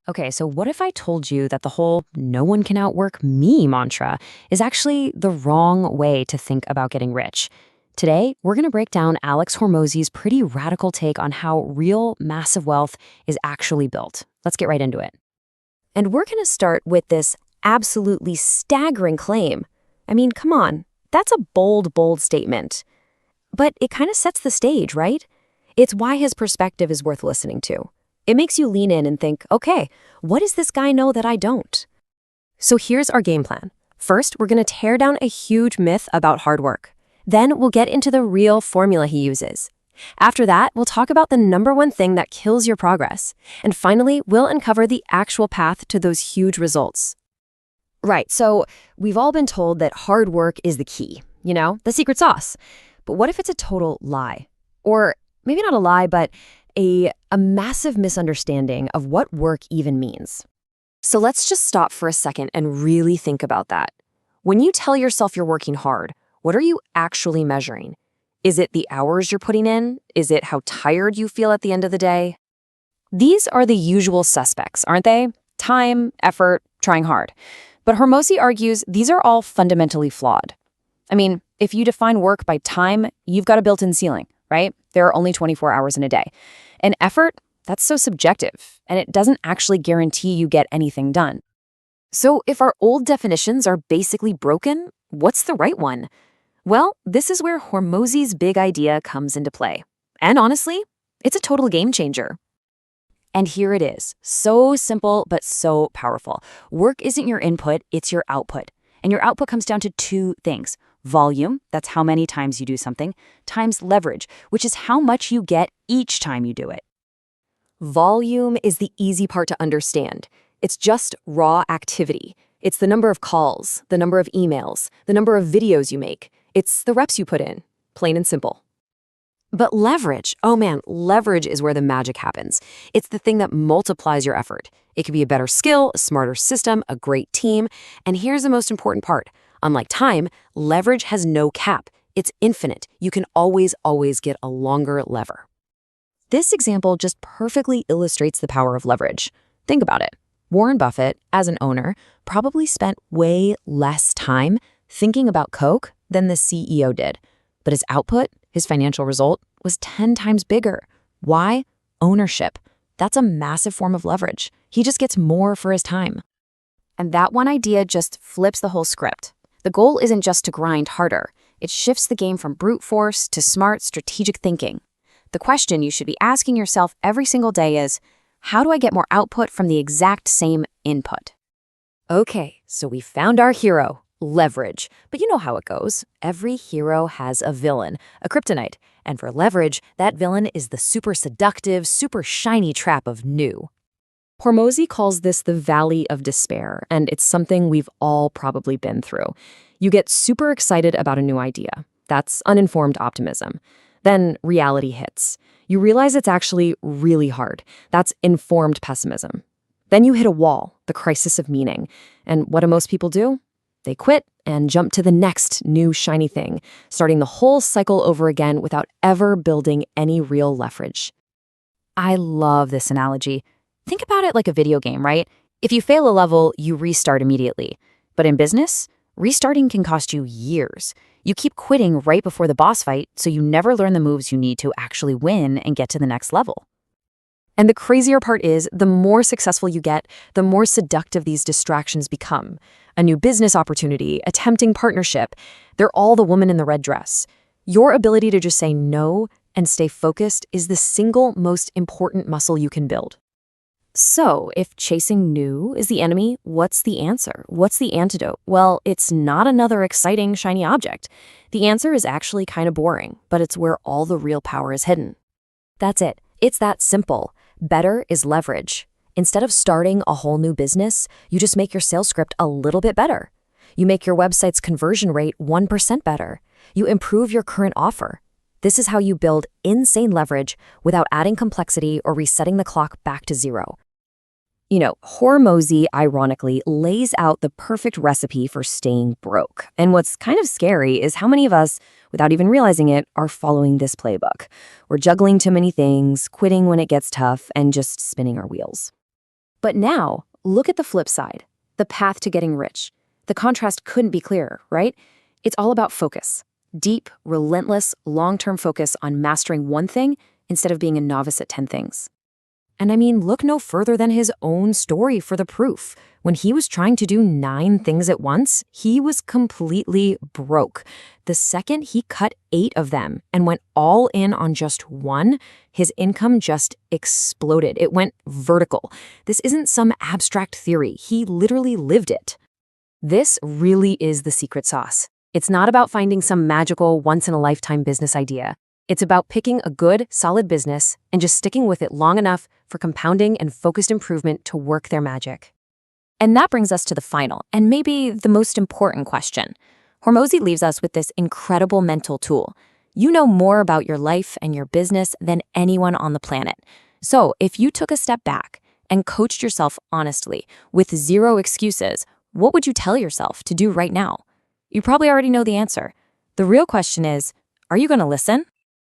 Okay, so what if I told you that the whole no one can outwork me mantra is actually the wrong way to think about getting rich? Today, we're going to break down Alex Hormozy's pretty radical take on how real massive wealth is actually built. Let's get right into it. And we're going to start with this absolutely staggering claim. I mean, come on, that's a bold statement. But it kind of sets the stage, right? It's why his perspective is worth listening to. It makes you lean in and think, okay, what does this guy know that I don't? So here's our game plan. First, we're going to tear down a huge myth about hard work. Then we'll get into the real formula he uses. After that, we'll talk about the number one thing that kills your progress. And finally, we'll uncover the actual path to those huge results. Right, so we've all been told that hard work is the key, the secret sauce. But what if it's a total lie? Or maybe not a lie, but a massive misunderstanding of what work even means. So let's just stop for a second and really think about that. When you tell yourself you're working hard, what are you actually measuring? Is it the hours you're putting in? Is it how tired you feel at the end of the day? These are the usual suspects, aren't they? Time, effort, trying hard. But Hormozy argues these are all fundamentally flawed. I mean, if you define work by time, you've got a built-in ceiling, right? There are only 24 hours in a day. And effort, that's so subjective, and it doesn't actually guarantee you get anything done. So if our old definitions are basically broken, what's the right one? Well, this is where Hormozy's big idea comes into play. And honestly, it's a total game changer. And here it is. So simple, but so powerful. Work isn't your input, it's your output. And your output comes down to two things. Volume, that's how many times you do something, times leverage, which is how much you get each time you do it. Volume is the easy part to understand. It's just raw activity. It's the number of calls, the number of emails, the number of videos you make. It's the reps you put in, plain and simple. But leverage, oh man, leverage is where the magic happens. It's the thing that multiplies your effort. It could be a better skill, a smarter system, a great team. And here's the most important part. Unlike time, leverage has no cap. It's infinite. You can always get a longer lever. This example just perfectly illustrates the power of leverage. Think about it. Warren Buffett, as an owner, probably spent way less time thinking about Coke than the CEO did. But his output, his financial result, was 10 times bigger. Why? Ownership. That's a massive form of leverage. He just gets more for his time. And that one idea just flips the whole script. The goal isn't just to grind harder. It shifts the game from brute force to smart, strategic thinking. The question you should be asking yourself every single day is, how do I get more output from the exact same input? Okay, so we found our hero, leverage. But you know how it goes. Every hero has a villain, a kryptonite. And for leverage, that villain is the super seductive, super shiny trap of new. Hormozy calls this the valley of despair, and it's something we've all probably been through. You get super excited about a new idea. That's uninformed optimism. Then reality hits. You realize it's actually really hard. That's informed pessimism. Then you hit a wall, the crisis of meaning. And what do most people do? They quit and jump to the next new shiny thing, starting the whole cycle over again without ever building any real leverage. I love this analogy. Think about it like a video game, right? If you fail a level, you restart immediately. But in business, restarting can cost you years. You keep quitting right before the boss fight, so you never learn the moves you need to actually win and get to the next level. And the crazier part is, the more successful you get, the more seductive these distractions become. A new business opportunity, a tempting partnership, they're all the woman in the red dress. Your ability to just say no and stay focused is the single most important muscle you can build. So, if chasing new is the enemy, what's the answer? What's the antidote? Well, it's not another exciting, shiny object. The answer is actually kind of boring, but it's where all the real power is hidden. That's it. It's that simple. Better is leverage. Instead of starting a whole new business, you just make your sales script a little bit better. You make your website's conversion rate 1% better. You improve your current offer. This is how you build insane leverage without adding complexity or resetting the clock back to zero. Hormozy, ironically, lays out the perfect recipe for staying broke. And what's kind of scary is how many of us, without even realizing it, are following this playbook. We're juggling too many things, quitting when it gets tough, and just spinning our wheels. But now, look at the flip side, the path to getting rich. The contrast couldn't be clearer, right? It's all about focus. Deep, relentless, long-term focus on mastering one thing instead of being a novice at 10 things. And I mean, look no further than his own story for the proof. When he was trying to do 9 things at once, he was completely broke. The second he cut 8 of them and went all in on just one, his income just exploded. It went vertical. This isn't some abstract theory. He literally lived it. This really is the secret sauce. It's not about finding some magical, once-in-a-lifetime business idea. It's about picking a good, solid business and just sticking with it long enough for compounding and focused improvement to work their magic. And that brings us to the final, and maybe the most important question. Hormozi leaves us with this incredible mental tool. You know more about your life and your business than anyone on the planet. So if you took a step back and coached yourself honestly, with 0 excuses, what would you tell yourself to do right now? You probably already know the answer. The real question is, are you going to listen?